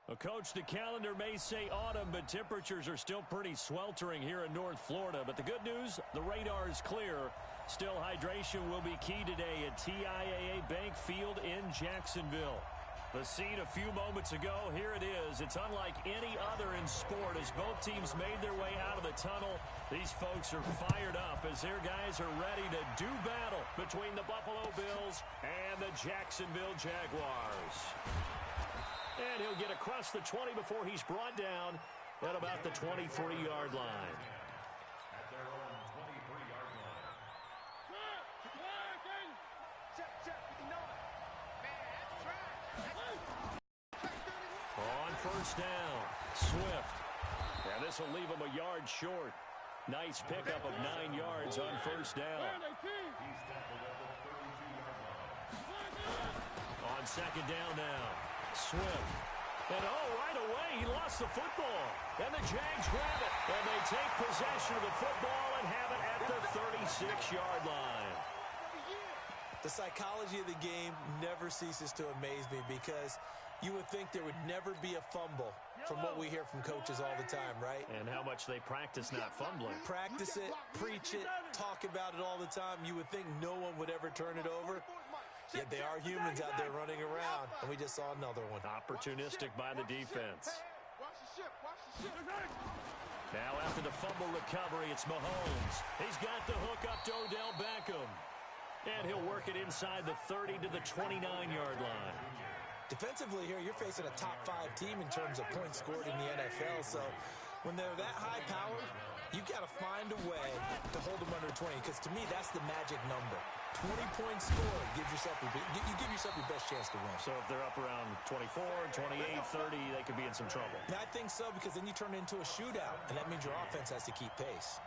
Well, Coach, the calendar may say autumn, but temperatures are still pretty sweltering here in North Florida. But the good news, the radar is clear. Still, hydration will be key today at TIAA Bank Field in Jacksonville. The scene a few moments ago, here it is. It's unlike any other in sport as both teams made their way out of the tunnel. These folks are fired up as their guys are ready to do battle between the Buffalo Bills and the Jacksonville Jaguars. And he'll get across the 20 before he's brought down at about the 23-yard line. At their own 23-yard line. On first down, Swift. And this will leave him a yard short. Nice pickup of 9 yards on first down. He's tackled at the 32-yard line. On second down now, Swift. And right away, he lost the football. And the Jags grab it. And they take possession of the football and have it at the 36-yard line. The psychology of the game never ceases to amaze me because you would think there would never be a fumble from what we hear from coaches all the time, right? And how much they practice not fumbling. Practice it, preach it, talk about it all the time. You would think no one would ever turn it over. Yet they are humans out there running around, and we just saw another one. Opportunistic by the defense. Now after the fumble recovery, it's Mahomes. He's got the hook up to Odell Beckham. And he'll work it inside the 30 to the 29-yard line. Defensively here, you're facing a top-5 team in terms of points scored in the NFL. So when they're that high-powered, you've got to find a way to hold them under 20. Because to me, that's the magic number. 20 points scored gives yourself you give yourself your best chance to win. So if they're up around 24, 28, 30, they could be in some trouble. I think so because then you turn it into a shootout, and that means your offense has to keep pace.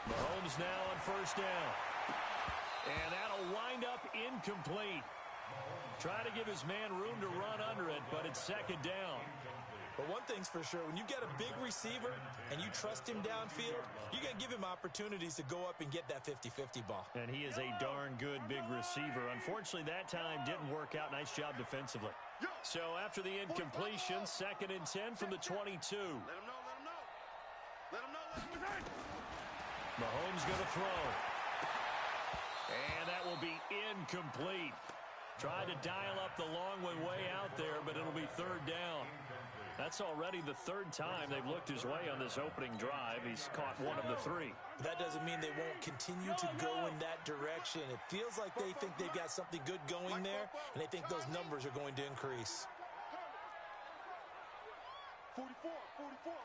Mahomes now on first down. And that'll wind up incomplete. Try to give his man room to run under it, but it's second down. But one thing's for sure, when you got a big receiver and you trust him downfield, you're going to give him opportunities to go up and get that 50-50 ball. And he is a darn good big receiver. Unfortunately, that time didn't work out. Nice job defensively. So after the incompletion, 2nd and 10 from the 22. Mahomes going to throw. And that will be incomplete. Tried to dial up the long way out there, but it'll be 3rd down. That's already the 3rd time they've looked his way on this opening drive. He's caught 1 of the 3. That doesn't mean they won't continue to go in that direction. It feels like they think they've got something good going there, and they think those numbers are going to increase. 44,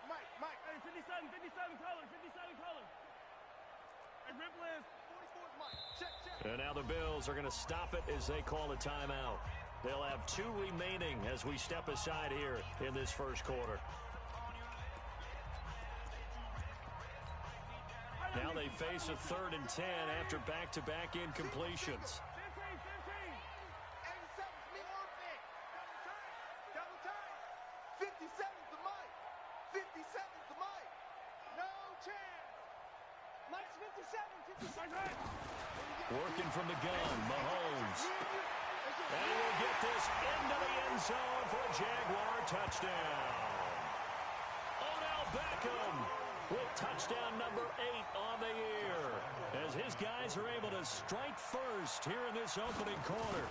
Mike. Hey, 57, color. Hey, Ripple is 44, Mike. Check. And now the Bills are going to stop it as they call a timeout. They'll have 2 remaining as we step aside here in this first quarter. Now they face a 3rd and 10 after back-to-back incompletions. Working from the gun, Mahomes. And he will get this into the end zone for a Jaguar touchdown. Odell Beckham with touchdown number 8 on the year as his guys are able to strike first here in this opening quarter.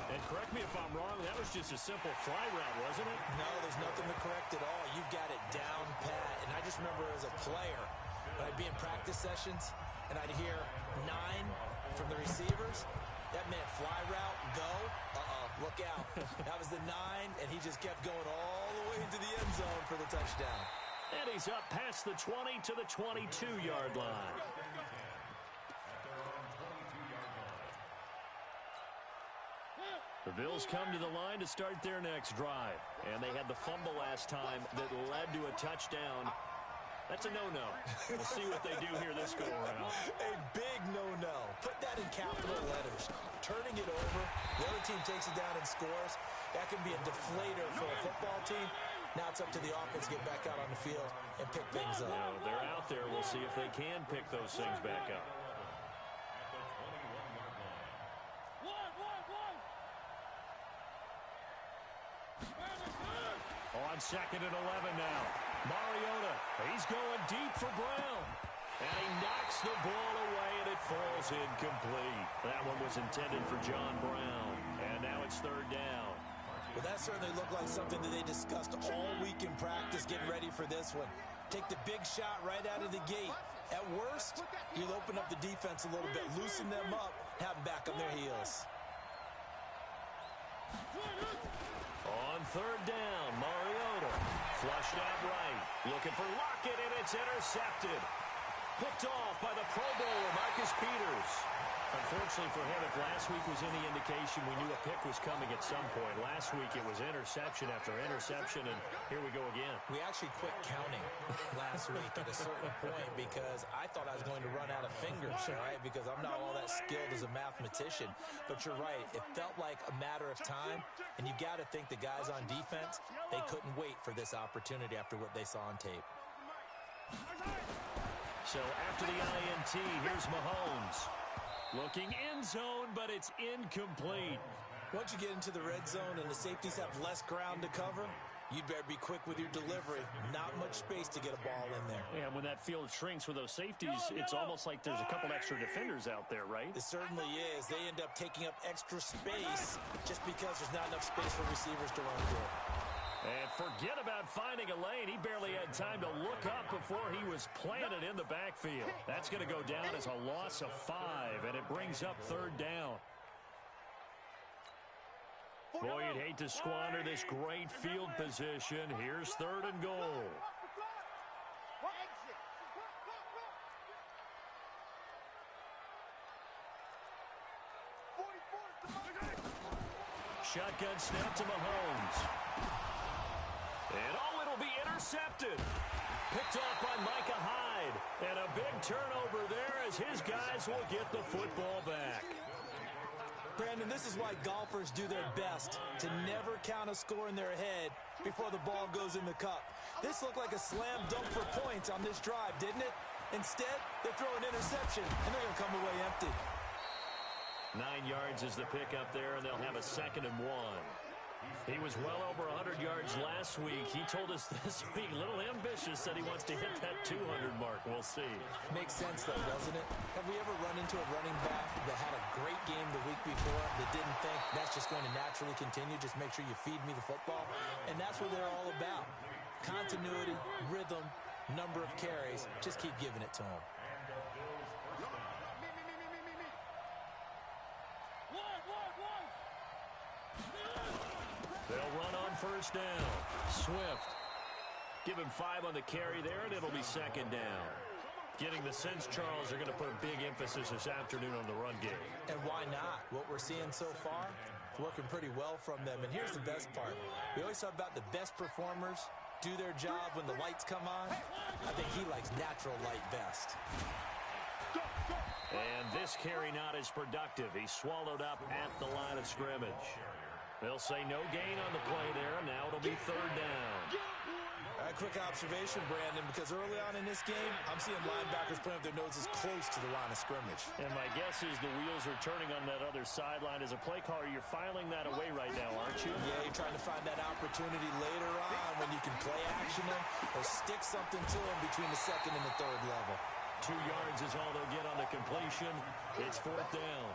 And correct me if I'm wrong, that was just a simple fly route, wasn't it? No, there's nothing to correct at all. You've got it down pat. And I just remember as a player, when I'd be in practice sessions and I'd hear 9 from the receivers, that meant fly route, go, look out. That was the 9, and he just kept going all the way into the end zone for the touchdown. And he's up past the 20 to the 22-yard line. The Bills come to the line to start their next drive. And they had the fumble last time that led to a touchdown. That's a no-no. We'll see what they do here this go-around. A big no-no. Put that in capital letters. Turning it over, the other team takes it down and scores. That can be a deflator for a football team. Now it's up to the offense to get back out on the field and pick things up. You know, they're out there. We'll see if they can pick those things back up. On 2nd and 11 now. Mariota, he's going deep for Brown. And he knocks the ball away, and it falls incomplete. That one was intended for John Brown. And now it's 3rd down. Well, that certainly looked like something that they discussed all week in practice, getting ready for this one. Take the big shot right out of the gate. At worst, you'll open up the defense a little bit, loosen them up, have them back on their heels. On 3rd down, Mariota flushed out right. Looking for Lockett, and it's intercepted. Picked off by the Pro Bowler, Marcus Peters. Unfortunately for him, if last week was any indication, we knew a pick was coming at some point. Last week it was interception after interception, and here we go again. We actually quit counting last week at a certain point because I thought I was going to run out of fingers, all right, because I'm not all that skilled as a mathematician. But you're right. It felt like a matter of time, and you got to think the guys on defense, they couldn't wait for this opportunity after what they saw on tape. So after the INT, here's Mahomes. Looking end zone, but it's incomplete. Once you get into the red zone and the safeties have less ground to cover, you'd better be quick with your delivery. Not much space to get a ball in there. Yeah, when that field shrinks with those safeties, it's almost like there's a couple extra defenders out there, right? It certainly is. They end up taking up extra space just because there's not enough space for receivers to run through. And forget about finding a lane. He barely had time to look up before he was planted in the backfield. That's going to go down as a loss of 5, and it brings up 3rd down. Boy, you'd hate to squander this great field position. Here's 3rd and goal. Shotgun snap to Mahomes. And it'll be intercepted. Picked off by Micah Hyde. And a big turnover there as his guys will get the football back. Brandon, this is why golfers do their best to never count a score in their head before the ball goes in the cup. This looked like a slam dunk for points on this drive, didn't it? Instead, they throw an interception, and they're going to come away empty. 9 yards is the pickup there, and they'll have a 2nd and 1. He was well over 100 yards last week. He told us this week, a little ambitious, that he wants to hit that 200 mark. We'll see. Makes sense, though, doesn't it? Have we ever run into a running back that had a great game the week before that didn't think that's just going to naturally continue? Just make sure you feed me the football. And that's what they're all about. Continuity, rhythm, number of carries. Just keep giving it to them. They'll run on 1st down. Swift. Give him 5 on the carry there, and it'll be 2nd down. Getting the sense, Charles, are going to put a big emphasis this afternoon on the run game. And why not? What we're seeing so far, working pretty well from them. And here's the best part. We always talk about the best performers do their job when the lights come on. I think he likes natural light best. And this carry not as productive. He's swallowed up at the line of scrimmage. They'll say no gain on the play there. Now it'll be 3rd down. A quick observation, Brandon, because early on in this game, I'm seeing linebackers playing with their noses close to the line of scrimmage. And my guess is the wheels are turning on that other sideline. As a play caller, you're filing that away right now, aren't you? Yeah, you're trying to find that opportunity later on when you can play action them or stick something to them between the 2nd and the 3rd level. 2 yards is all they'll get on the completion. It's 4th down.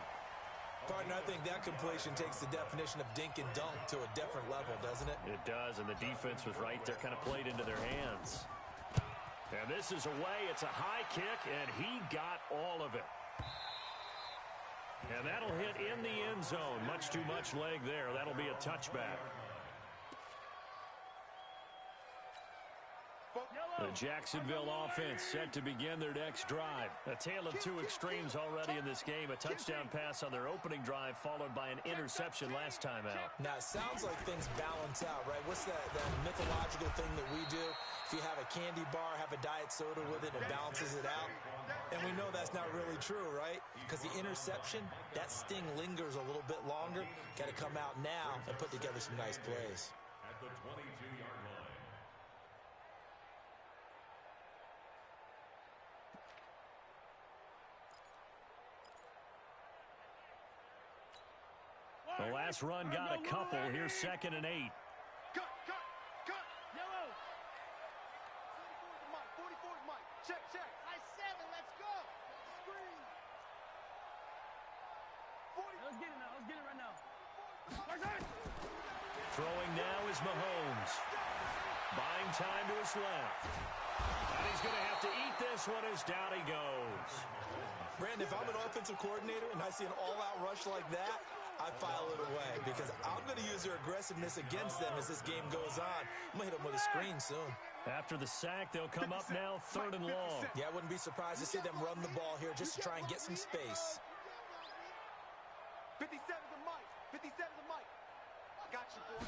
Partner, I think that completion takes the definition of dink and dunk to a different level, doesn't it? It does, and the defense was right there, kind of played into their hands. And this is away. It's a high kick, and he got all of it. And that'll hit in the end zone. Much too much leg there. That'll be a touchback. The Jacksonville offense set to begin their next drive. A tale of 2 extremes already in this game. A touchdown pass on their opening drive followed by an interception last time out. Now, it sounds like things balance out, right? What's that mythological thing that we do? If you have a candy bar, have a diet soda with it, it balances it out. And we know that's not really true, right? Because the interception, that sting lingers a little bit longer. Got to come out now and put together some nice plays. At the 22-yard line. The last run got a couple. Here's 2nd and 8. Cut. Yellow. 44's Mike. Check. High 7. Let's go. Screen. 40. Let's get it right now. Throwing now is Mahomes. Buying time to his left. And he's going to have to eat this one as down he goes. Brandon, if I'm an offensive coordinator and I see an all-out rush like that, I file it away because I'm going to use their aggressiveness against them as this game goes on. I'm going to hit them with a screen soon. After the sack, they'll come up now 3rd and long. Yeah, I wouldn't be surprised to see them run the ball here just to try and get some space. 57 to Mike. 57 to Mike. I got you, boy.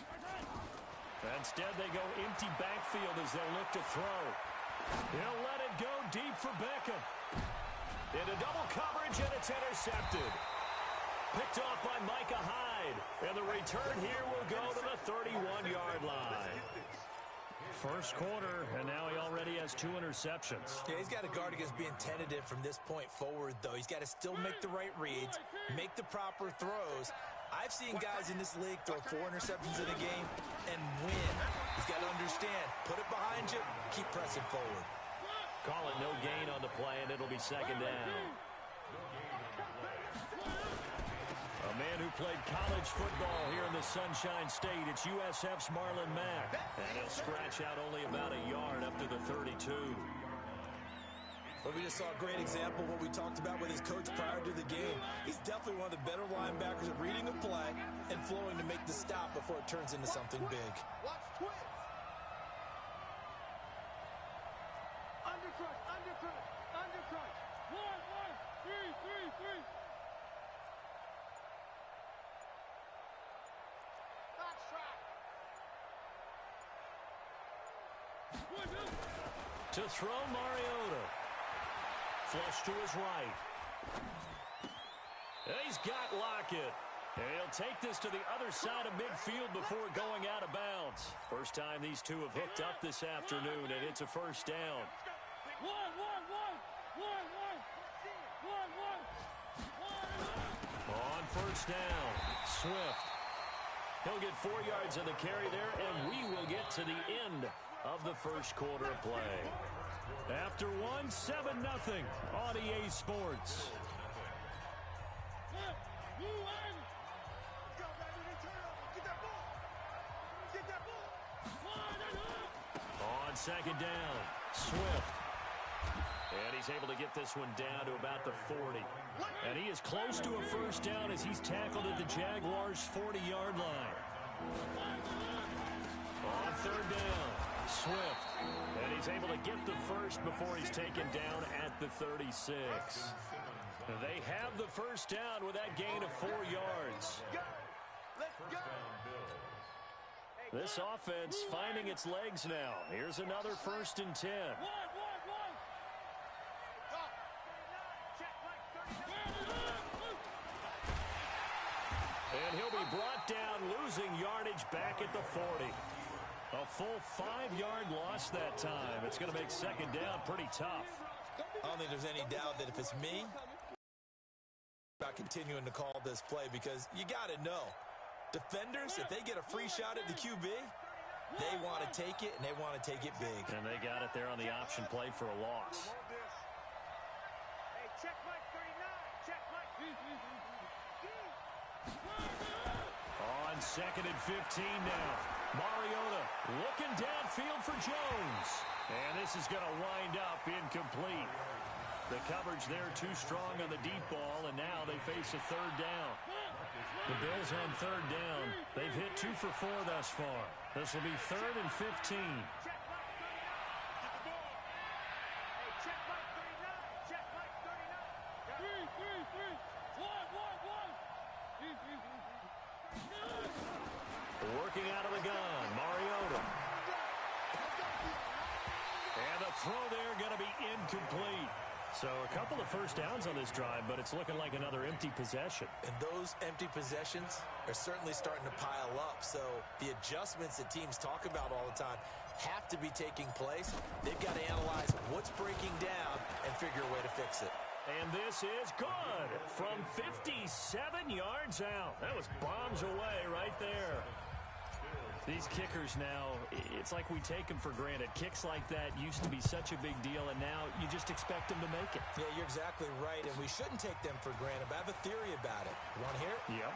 Instead, they go empty backfield as they'll look to throw. He'll let it go deep for Beckham. Into double coverage, and it's intercepted. Picked off by Micah Hyde. And the return here will go to the 31-yard line. First quarter, and now he already has 2 interceptions. Yeah, he's got to guard against being tentative from this point forward, though. He's got to still make the right reads, make the proper throws. I've seen guys in this league throw 4 interceptions in a game and win. He's got to understand, put it behind you, keep pressing forward. Call it no gain on the play, and it'll be 2nd down. A man who played college football here in the Sunshine State. It's USF's Marlon Mack. And he'll scratch out only about a yard up to the 32. But we just saw a great example of what we talked about with his coach prior to the game. He's definitely one of the better linebackers at reading a play and flowing to make the stop before it turns into something big. Watch twist. Undercrunch. 1, 3. Box track. To throw Mariota. Flush to his right. And he's got Lockett. And he'll take this to the other side of midfield before going out of bounds. First time these two have hooked up this afternoon, and it's a first down. On first down, Swift. He'll get 4 yards on the carry there, and we will get to the end of the first quarter of play. After 7-0 on EA Sports. On 2nd down, Swift. And he's able to get this one down to about the 40. And he is close to a first down as he's tackled at the Jaguars' 40-yard line. On 3rd down, Swift. And he's able to get the first before he's taken down at the 36. They have the first down with that gain of 4 yards. This offense finding its legs now. Here's another 1st and 10. And he'll be brought down, losing yardage back at the 40. A full 5-yard loss that time. It's going to make 2nd down pretty tough. I don't think there's any doubt that if it's me, about continuing to call this play because you got to know. Defenders, if they get a free shot at the QB, they want to take it, and they want to take it big. And they got it there on the option play for a loss. Hey, check Mike 39. Check Mike. On 2nd and 15 now. Mariota looking downfield for Jones. And this is going to wind up incomplete. The coverage there too strong on the deep ball, and now they face a 3rd down. The Bills on 3rd down. They've hit 2 for 4 thus far. This will be 3rd and 15. Working out of the gun, Mariota. And the throw there going to be incomplete. So a couple of first downs on this drive, but it's looking like another empty possession. And those empty possessions are certainly starting to pile up. So the adjustments that teams talk about all the time have to be taking place. They've got to analyze what's breaking down and figure a way to fix it. And this is good from 57 yards out. That was bombs away right there. These kickers now, it's like we take them for granted. Kicks like that used to be such a big deal, and now you just expect them to make it. Yeah, you're exactly right, and we shouldn't take them for granted, but I have a theory about it. You want to hear it? Yep.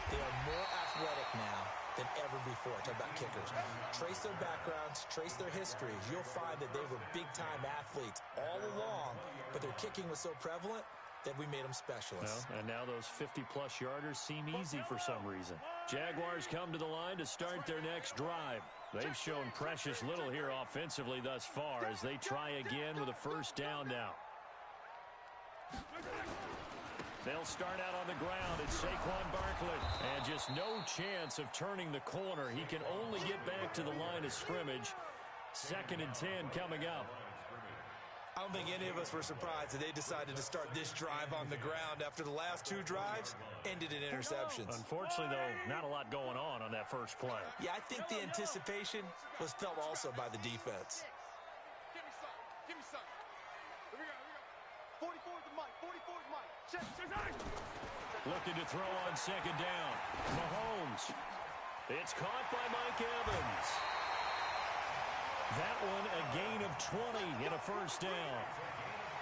They are more athletic now than ever before. Talk about kickers. Trace their backgrounds, trace their histories. You'll find that they were big-time athletes all along, but their kicking was so prevalent that we made them specialists. Well, and now those 50-plus yarders seem easy for some reason. Jaguars come to the line to start their next drive. They've shown precious little here offensively thus far as they try again with a first down now. They'll start out on the ground. It's Saquon Barkley. And just no chance of turning the corner. He can only get back to the line of scrimmage. 2nd and 10 coming up. I don't think any of us were surprised that they decided to start this drive on the ground after the last 2 drives ended in interceptions. Unfortunately, though, not a lot going on that first play. Yeah, I think the anticipation was felt also by the defense. Give me some. Here we go. 44 is the mic. 44 is mic. Check. Looking to throw on 2nd down. Mahomes. It's caught by Mike Evans. That one a gain of 20 in a first down.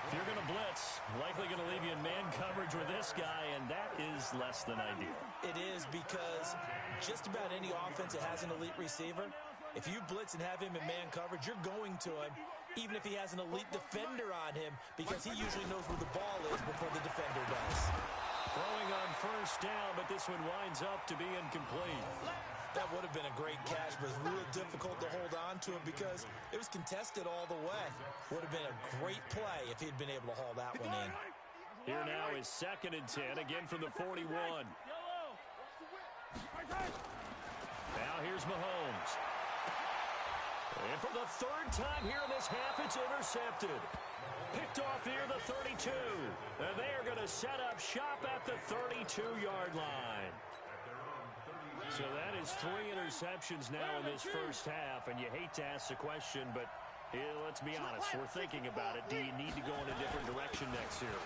If you're going to blitz, likely going to leave you in man coverage with this guy, and that is less than ideal. It is, because just about any offense that has an elite receiver, if you blitz and have him in man coverage, you're going to him, even if he has an elite defender on him, because he usually knows where the ball is before the defender does. Throwing on first down, but this one winds up to be incomplete. That would have been a great catch, but it's real difficult to hold on to him because it was contested all the way. Would have been a great play if he'd been able to haul that one in. Here now is 2nd and 10, again from the 41. Now here's Mahomes. And for the 3rd time here in this half, it's intercepted. Picked off near the 32. And they are going to set up shop at the 32-yard line. So that is 3 interceptions now in this first half, and you hate to ask the question, but let's be honest, we're thinking about it. Do you need to go in a different direction next year?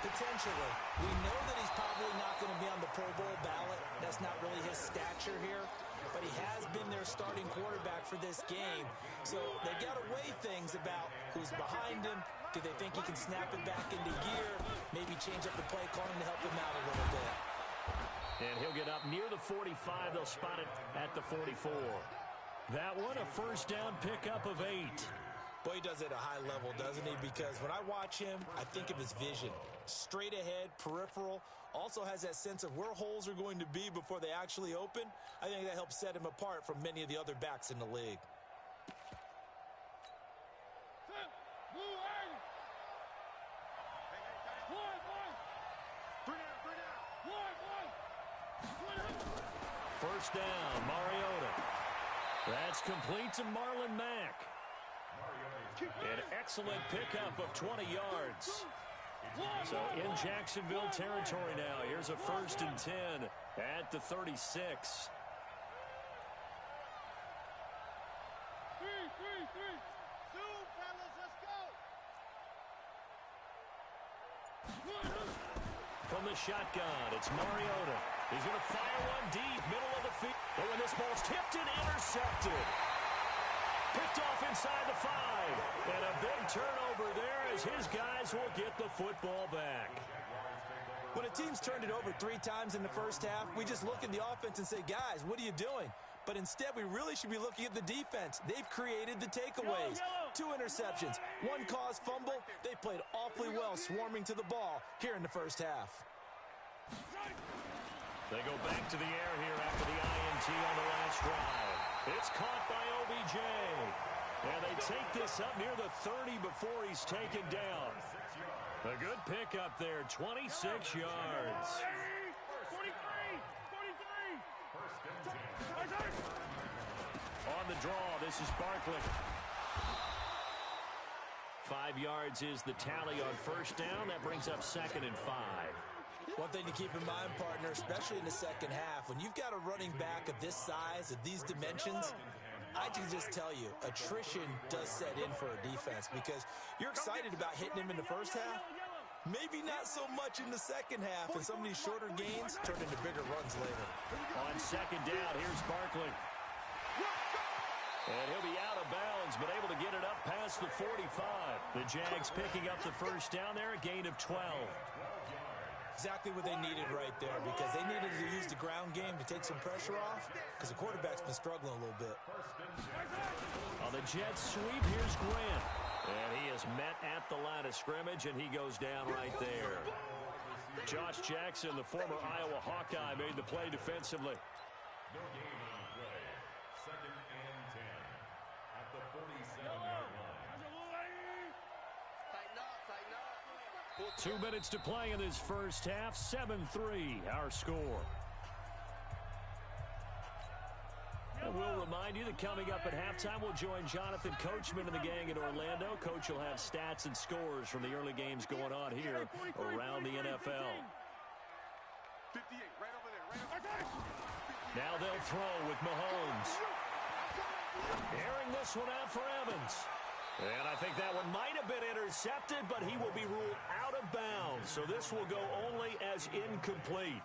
Potentially. We know that he's probably not going to be on the Pro Bowl ballot. That's not really his stature here, but he has been their starting quarterback for this game. So they've got to weigh things about who's behind him. Do they think he can snap it back into gear? Maybe change up the play calling to help him out a little bit. And he'll get up near the 45. They'll spot it at the 44. That one, a first down pickup of 8. Boy, he does it at a high level, doesn't he? Because when I watch him, I think of his vision. Straight ahead, peripheral. Also has that sense of where holes are going to be before they actually open. I think that helps set him apart from many of the other backs in the league. First down, Mariota. That's complete to Marlon Mack. An excellent pickup of 20 yards. So in Jacksonville territory now. Here's a 1st and 10 at the 36. From the shotgun, it's Mariota. He's going to fire one deep, middle of the field. But when this ball's tipped and intercepted. Picked off inside the 5. And a big turnover there as his guys will get the football back. When a team's turned it over 3 times in the first half, we just look at the offense and say, guys, what are you doing? But instead, we really should be looking at the defense. They've created the takeaways. 2 interceptions, 1 caused fumble. They played awfully well swarming to the ball here in the first half. They go back to the air here after the INT on the last drive. It's caught by OBJ. And they take this up near the 30 before he's taken down. A good pickup there, 26 yards. 43. On the draw, this is Barkley. 5 yards is the tally on first down. That brings up 2nd and 5. One thing to keep in mind, partner, especially in the second half, when you've got a running back of this size, of these dimensions, I can just tell you, attrition does set in for a defense because you're excited about hitting him in the first half, Maybe not so much in the second half, and some of these shorter gains turn into bigger runs later. On second down, here's Barkley. And he'll be out of bounds, but able to get it up past the 45. The Jags picking up the first down there, a gain of 12. Exactly what they needed right there, because they needed to use the ground game to take some pressure off, because the quarterback's been struggling a little bit. On the Jets sweep, here's Grant. And he is met at the line of scrimmage, and he goes down right there. Josh Jackson, the former Iowa Hawkeye, made the play defensively. No gain on the play. Second and 10 at the 47-yard line. Tighten up, tighten up. 2 minutes to play in this first half. 7-3, our score. And we'll remind you that coming up at halftime, we'll join Jonathan Coachman and the gang in Orlando. Coach will have stats and scores from the early games going on here around the NFL. 58, right over there, right over there. Now they'll throw with Mahomes. Airing this one out for Evans. And I think that one might have been intercepted, but he will be ruled out of bounds. So this will go only as incomplete.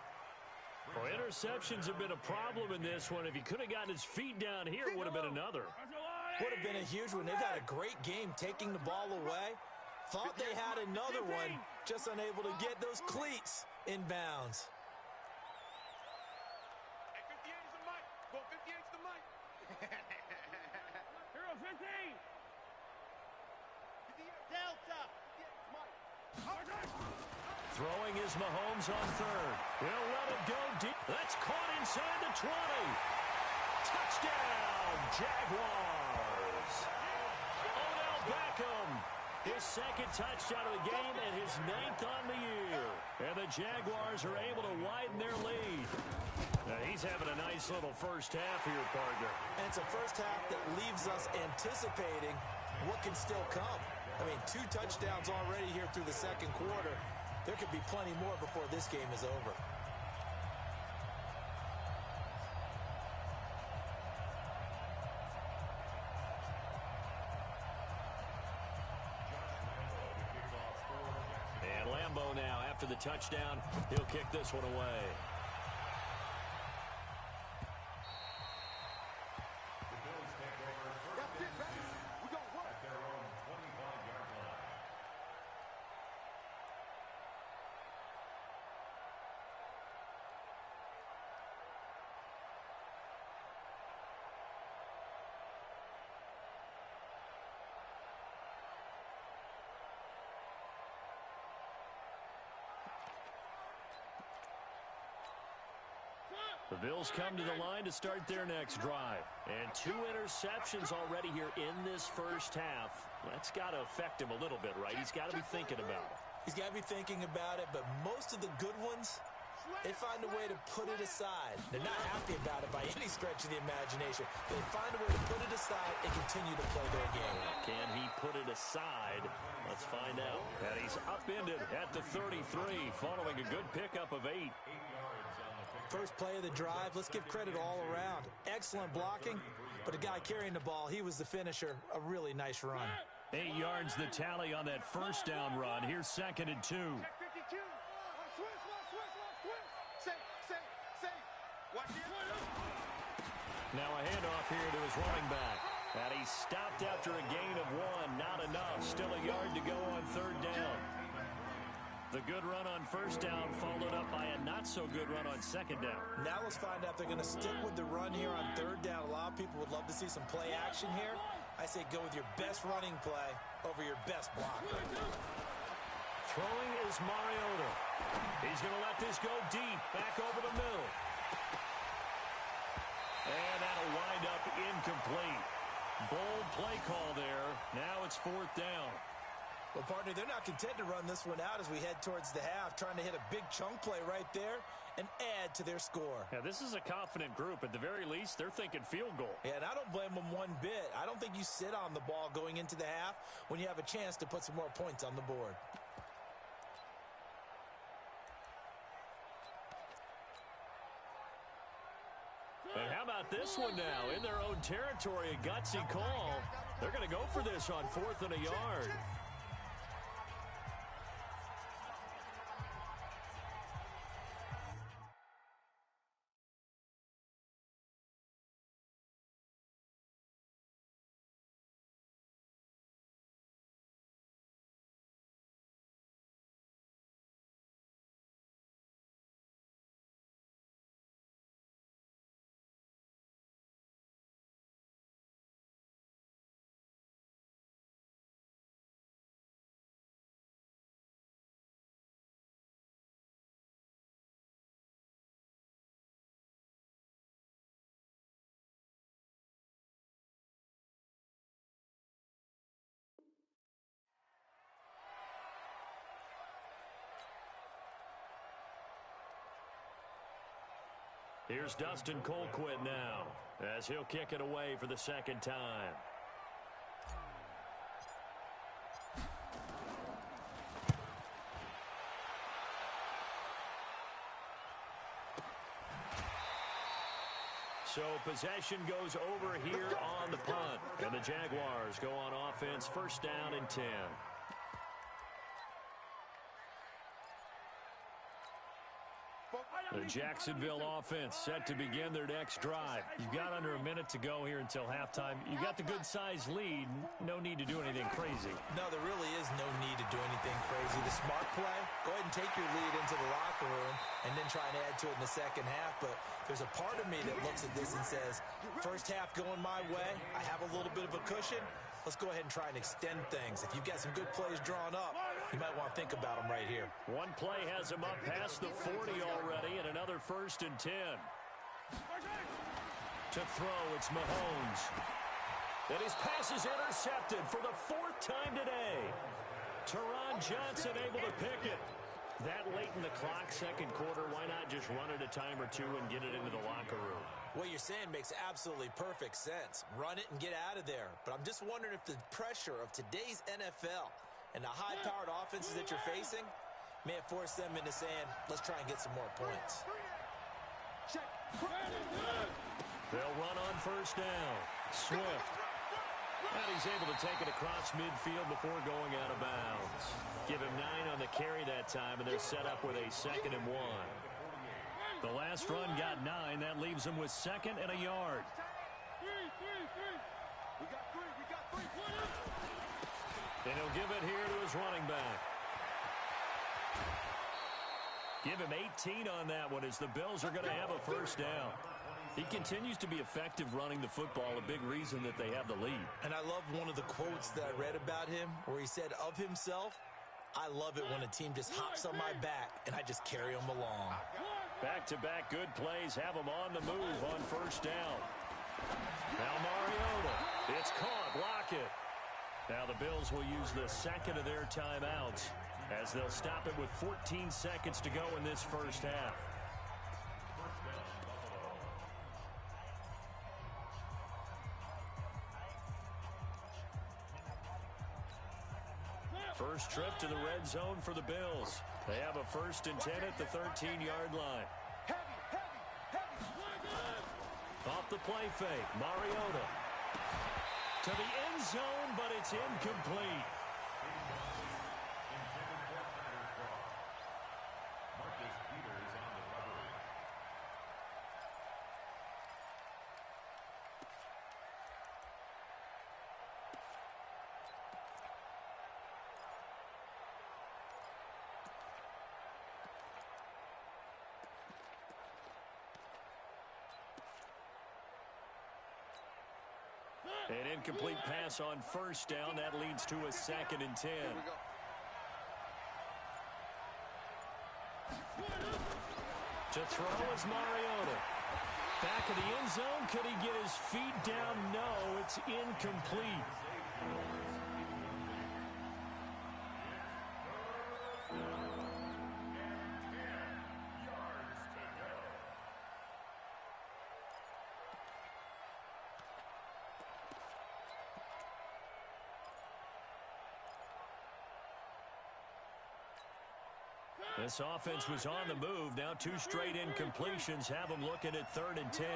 Well, interceptions have been a problem in this one. If he could have gotten his feet down here, it would have been another. Would have been a huge one. They've had a great game taking the ball away. Thought they had another one, just unable to get those cleats in bounds. Hey, 58 is the mic. Go 58 is the mic. Hero 15. Delta. 58 is mic. Throwing is Mahomes on third. He'll let it go deep. That's caught inside the 20. Touchdown, Jaguars. Odell Beckham, his second touchdown of the game and his 9th on the year. And the Jaguars are able to widen their lead. Now, he's having a nice little first half here, partner. And it's a first half that leaves us anticipating what can still come. I mean, 2 touchdowns already here through the second quarter. There could be plenty more before this game is over. And Lambeau now, after the touchdown, he'll kick this one away. That's it, ready. We gonna work. At their own 25-yard line. The Bills come to the line to start their next drive. And 2 interceptions already here in this first half. That's got to affect him a little bit, right? He's got to be thinking about it. He's got to be thinking about it, but most of the good ones, they find a way to put it aside. They're not happy about it by any stretch of the imagination. They find a way to put it aside and continue to play their game. Can he put it aside? Let's find out. And he's upended at the 33 following a good pickup of 8. First play of the drive, let's give credit all around. Excellent blocking, but the guy carrying the ball, he was the finisher. A really nice run. 8 yards the tally on that first down run. Here's 2nd and 2. Check 52. Switch. Safe. Watch it. Now a handoff here to his running back. And he stopped after a gain of 1. Not enough. Still a yard to go on 3rd down. The good run on first down followed up by a not-so-good run on 2nd down. Now let's find out if they're going to stick with the run here on 3rd down. A lot of people would love to see some play action here. I say go with your best running play over your best blocker. Throwing is Mariota. He's going to let this go deep. Back over the middle. And that'll wind up incomplete. Bold play call there. Now it's 4th down. Well, partner, they're not content to run this one out as we head towards the half, trying to hit a big chunk play right there and add to their score. Yeah, this is a confident group. At the very least, they're thinking field goal. Yeah, and I don't blame them one bit. I don't think you sit on the ball going into the half when you have a chance to put some more points on the board. And how about this one now? In their own territory, a gutsy call. They're going to go for this on 4th and a yard. Here's Dustin Colquitt now, as he'll kick it away for the second time. So possession goes over here on the punt, and the Jaguars go on offense, first down and 10. The Jacksonville offense set to begin their next drive. You've got under a minute to go here until halftime. You've got the good-sized lead. No need to do anything crazy. No, there really is no need to do anything crazy. The smart play, go ahead and take your lead into the locker room and then try and add to it in the second half. But there's a part of me that looks at this and says, first half going my way, I have a little bit of a cushion. Let's go ahead and try and extend things. If you've got some good plays drawn up, you might want to think about them right here. One play has him up past the 40 already, and another first and 10. To throw, it's Mahomes. And his pass is intercepted for the fourth time today. Teron Johnson able to pick it. That late in the clock, second quarter, why not just run it a time or two and get it into the locker room? What you're saying makes absolutely perfect sense. Run it and get out of there. But I'm just wondering if the pressure of today's NFL and the high-powered offenses that you're facing may have forced them into saying, let's try and get some more points. They'll run on first down. Swift. And he's able to take it across midfield before going out of bounds. Give him 9 on the carry that time, and they're set up with a 2nd and 1. The last run got 9. That leaves him with 2nd and a yard. We got three. And he'll give it here to his running back. Give him 18 on that one as the Bills are going to have a first down. He continues to be effective running the football, a big reason that they have the lead. And I love one of the quotes that I read about him where he said of himself, I love it when a team just hops on my back and I just carry them along. Back-to-back good plays have him on the move on first down. Now Mariota. It's caught. Block it. Now the Bills will use the second of their timeouts as they'll stop it with 14 seconds to go in this first half. First trip to the red zone for the Bills. They have a 1st and 10 at the 13-yard line. Off the play fake, Mariota. To the end zone, but it's incomplete. An incomplete pass on first down. That leads to a 2nd and 10. To throw is Mariota. Back of the end zone. Could he get his feet down? No, it's incomplete. This offense was on the move. Now 2 straight incompletions have them looking at 3rd and 10.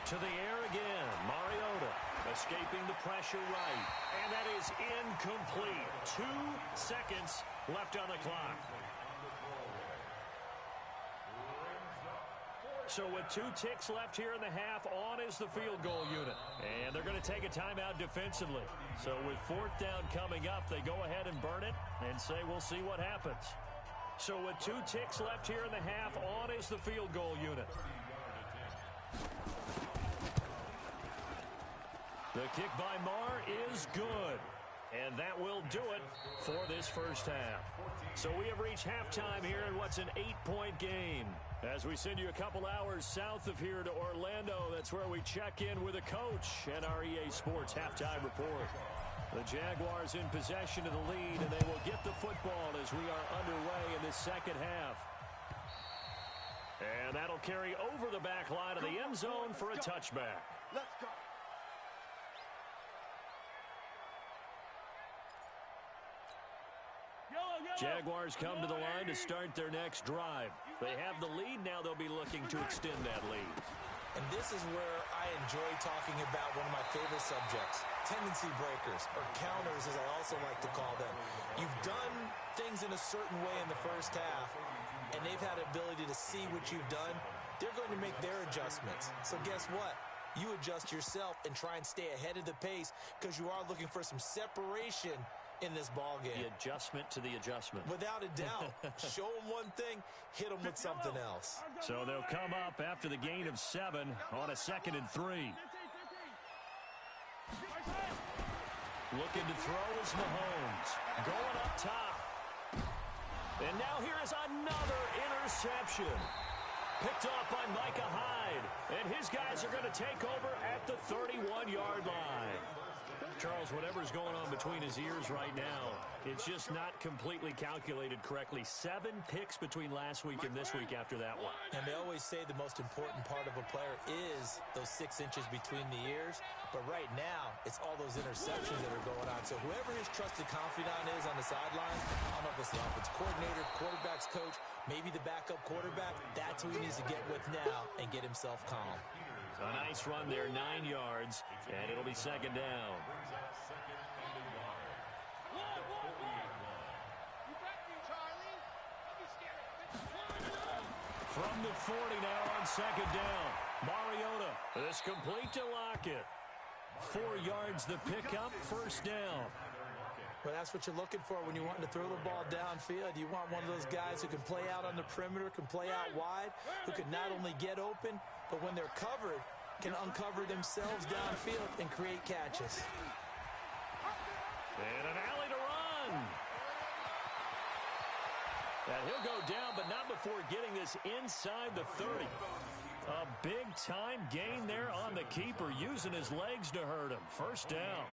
To the air again. Mariota escaping the pressure right. And that is incomplete. 2 seconds left on the clock. So with 2 ticks left here in the half, on is the field goal unit. And they're going to take a timeout defensively. So with 4th down coming up, they go ahead and burn it and say we'll see what happens. So with 2 ticks left here in the half, on is the field goal unit. The kick by Marr is good. And that will do it for this first half. So we have reached halftime here in what's an 8-point game. As we send you a couple hours south of here to Orlando, that's where we check in with the coach and our EA Sports Halftime Report. The Jaguars in possession of the lead, and they will get the football as we are underway in this second half. And that'll carry over the back line of the end zone for a touchback. Let's go. Jaguars come to the line to start their next drive. They have the lead. Now they'll be looking to extend that lead. And this is where I enjoy talking about one of my favorite subjects, tendency breakers, or counters as I also like to call them. You've done things in a certain way in the first half, and they've had the ability to see what you've done. They're going to make their adjustments. So guess what? You adjust yourself and try and stay ahead of the pace because you are looking for some separation in this ball game. The adjustment to the adjustment. Without a doubt. Show them one thing, hit them with something else. So they'll come up after the gain of 7 on a 2nd and 3. Looking to throw is Mahomes. Going up top. And now here is another interception. Picked off by Micah Hyde. And his guys are going to take over at the 31-yard line. Charles, whatever's going on between his ears right now, it's just not completely calculated correctly. 7 picks between last week and this week after that one. And they always say the most important part of a player is those 6 inches between the ears. But right now, it's all those interceptions that are going on. So whoever his trusted confidant is on the sidelines, I don't know if it's the offense coordinator, quarterback's coach, maybe the backup quarterback, that's who he needs to get with now and get himself calm. A nice run there, 9 yards, and it'll be 2nd down. From the 40 now on 2nd down. Mariota is complete to Lockett. 4 yards the pickup, 1st down. Well, that's what you're looking for when you're wanting to throw the ball downfield. You want one of those guys who can play out on the perimeter, can play out wide, who can not only get open, but when they're covered, can uncover themselves downfield and create catches. And an alley to run. And he'll go down, but not before getting this inside the 30. A big-time gain there on the keeper, using his legs to hurt him. 1st down.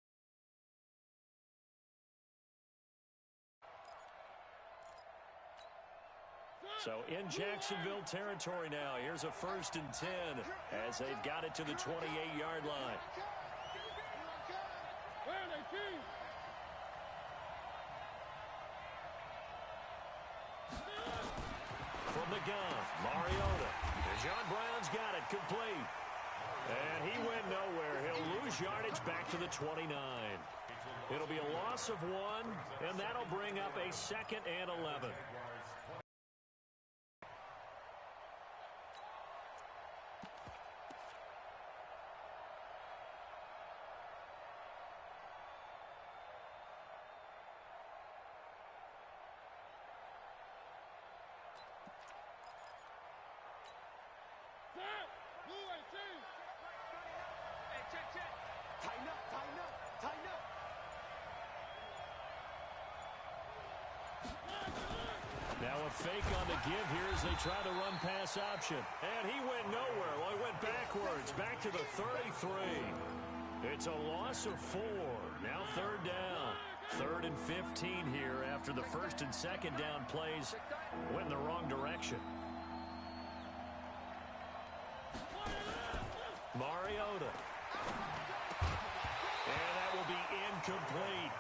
So in Jacksonville territory now. Here's a 1st and 10 as they've got it to the 28-yard line. From the gun, Mariota. John Brown's got it complete. And he went nowhere. He'll lose yardage back to the 29. It'll be a loss of 1, and that'll bring up a 2nd and 11. Now a fake on the give here as they try the run pass option. And he went nowhere. Well, he went backwards, back to the 33. It's a loss of 4. Now 3rd down. 3rd and 15 here after the 1st and 2nd down plays went in the wrong direction. Mariota. And that will be incomplete.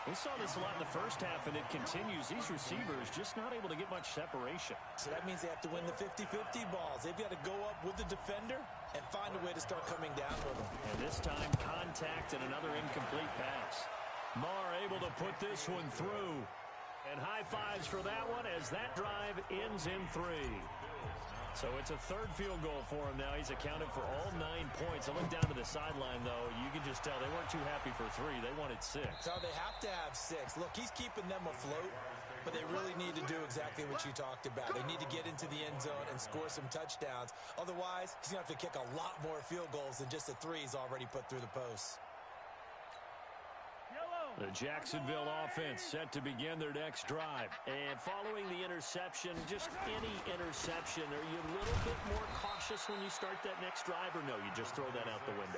We saw this a lot in the first half, and it continues. These receivers just not able to get much separation. So that means they have to win the 50-50 balls. They've got to go up with the defender and find a way to start coming down with them. And this time, contact and another incomplete pass. Marr able to put this one through. And high fives for that one as that drive ends in 3. So it's a 3rd field goal for him now. He's accounted for all 9 points. I look down to the sideline, though. You can just tell they weren't too happy for 3. They wanted 6. So they have to have 6. Look, he's keeping them afloat, but they really need to do exactly what you talked about. They need to get into the end zone and score some touchdowns. Otherwise, he's going to have to kick a lot more field goals than just the 3 he's already put through the posts. Yellow. The Jacksonville offense set to begin their next drive. And following the interception, just any interception, are you a little bit more cautious when you start that next drive, or no, you just throw that out the window?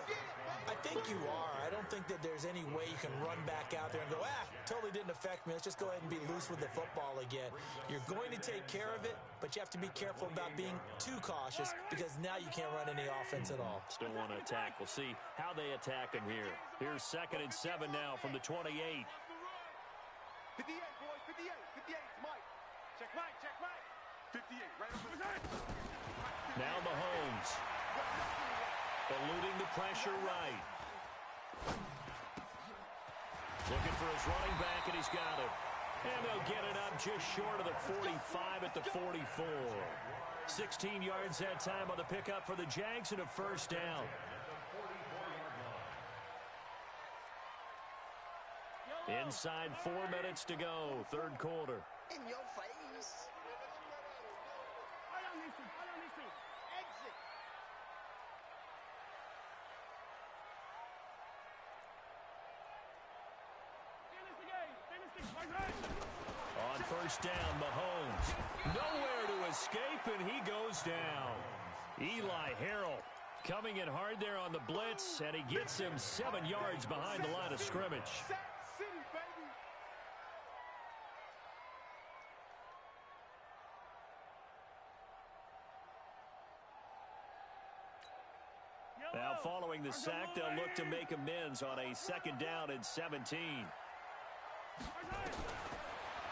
I think you are. I don't think that there's any way you can run back out there and go, totally didn't affect me. Let's just go ahead and be loose with the football again. You're going to take care of it, but you have to be careful about being too cautious because now you can't run any offense at all. Still want to attack. We'll see how they attack him here. Here's 2nd and 7 now from the 28. 58, boys, 58. 58, it's Mike. Check Mike, check Mike. 58, right over the head. Now Mahomes. Eluding the pressure right. Looking for his running back, and he's got it. And they'll get it up just short of the 45 at the 44. 16 yards that time on the pickup for the Jags and a first down. Inside 4 minutes to go, 3rd quarter. In your face. Exit. On first down, Mahomes. Nowhere to escape, and he goes down. Eli Harrell coming in hard there on the blitz, and he gets him 7 yards behind the line of scrimmage. Now following the sack, they'll look to make amends on a 2nd down and 17.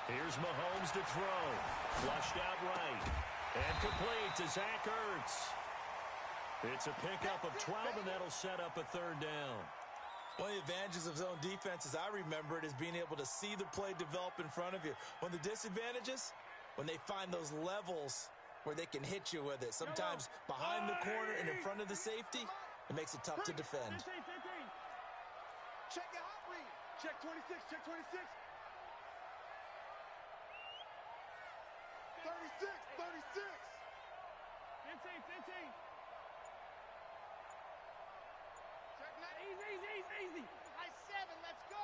Here's Mahomes to throw. Flushed out right. And complete to Zach Ertz. It's a pickup of 12, and that'll set up a 3rd down. One of the advantages of zone defense, as I remember it, is being able to see the play develop in front of you. One of the disadvantages, when they find those levels where they can hit you with it. Sometimes behind the corner and in front of the safety, it makes it tough to defend. 15. Check your hot read. Check 26, check 26. 36, 36. 15. Check 9. Easy. High 7, let's go.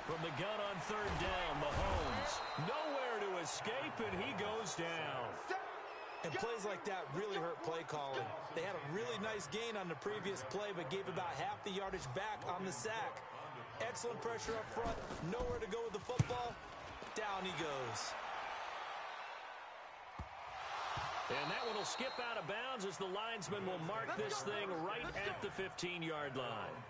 From the gun on 3rd down, Mahomes. Nowhere to escape, and he goes down. And plays like that really hurt play calling. They had a really nice gain on the previous play, but gave about half the yardage back on the sack. Excellent pressure up front. Nowhere to go with the football. Down he goes. And that one will skip out of bounds as the linesman will mark this thing right at the 15-yard line.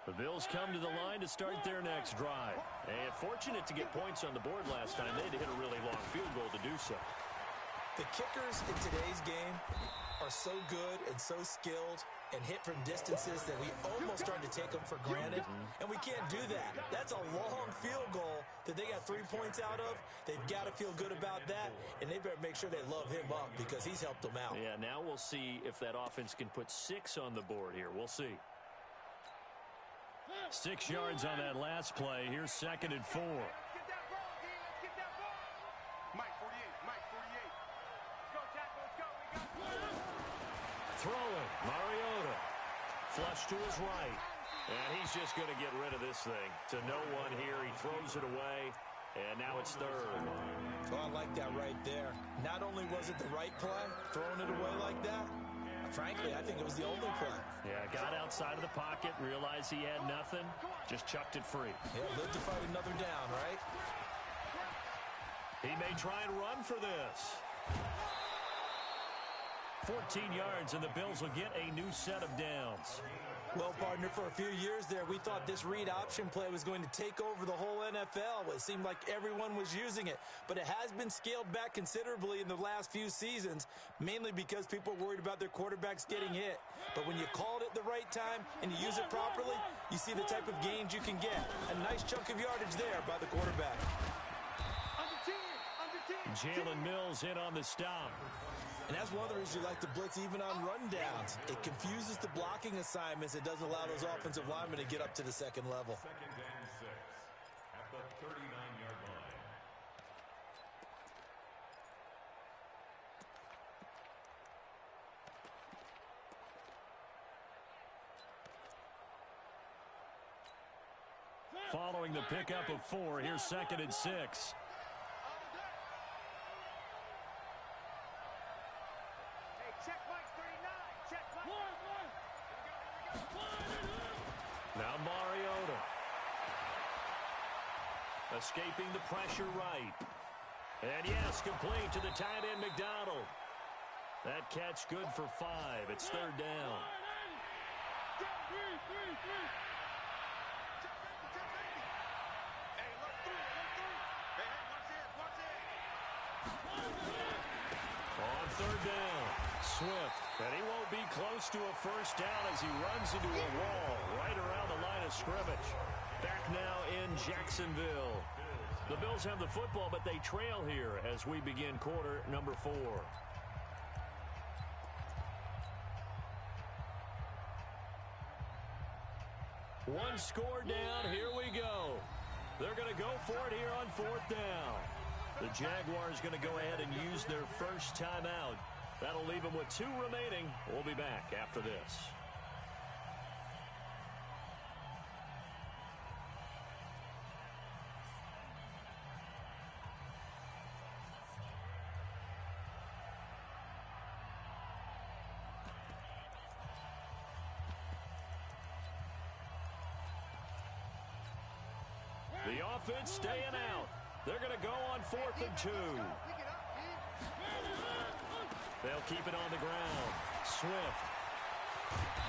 The Bills come to the line to start their next drive. And fortunate to get points on the board last time. They had to hit a really long field goal to do so. The kickers in today's game are so good and so skilled and hit from distances that we almost start to take them for granted. And we can't do that. That's a long field goal that they got 3 points out of. They've got to feel good about that, and they better make sure they love him up because he's helped them out. Yeah, now we'll see if that offense can put 6 on the board here. We'll see. 6 yards on that last play. Here's 2nd and 4. Get that ball, D. Let's get that ball. Mike 48. Let's go, tackle. Let's go. We got Throwing. Mariota. Flush to his right. And he's just going to get rid of this thing to no one here. He throws it away. And now it's 3rd. Oh, I like that right there. Not only was it the right play, throwing it away like that, frankly, I think it was the only play. Yeah, got outside of the pocket, realized he had nothing, just chucked it free. Yeah, lived to fight another down, right? He may try and run for this. 14 yards, and the Bills will get a new set of downs. Well, partner, for a few years there, we thought this read option play was going to take over the whole NFL. It seemed like everyone was using it, but it has been scaled back considerably in the last few seasons, mainly because people are worried about their quarterbacks getting hit. But when you call it at the right time and you use it properly, you see the type of gains you can get. A nice chunk of yardage there by the quarterback. Jalen Mills in on the stop. And that's one of the reasons you like to blitz even on rundowns. It confuses the blocking assignments. It doesn't allow those offensive linemen to get up to the second level. 2nd and 6 at the 39-yard line. following the pickup of 4. Here's 2nd and 6. Hey, check Mike 39. Check Mike. Now Mariota. Escaping the pressure right. And yes, complete to the tight end McDonald. That catch good for 5. It's 3rd down. On 3rd down, Swift. And he won't be close to a first down as he runs into a wall right around the line of scrimmage. Back now in Jacksonville. The Bills have the football, but they trail here as we begin quarter number 4. One score down. Here we go. They're going to go for it here on 4th down. The Jaguars going to go ahead and use their first timeout. That'll leave them with 2 remaining. We'll be back after this. The offense staying out. They're going to go on 4th and 2. They'll keep it on the ground. Swift.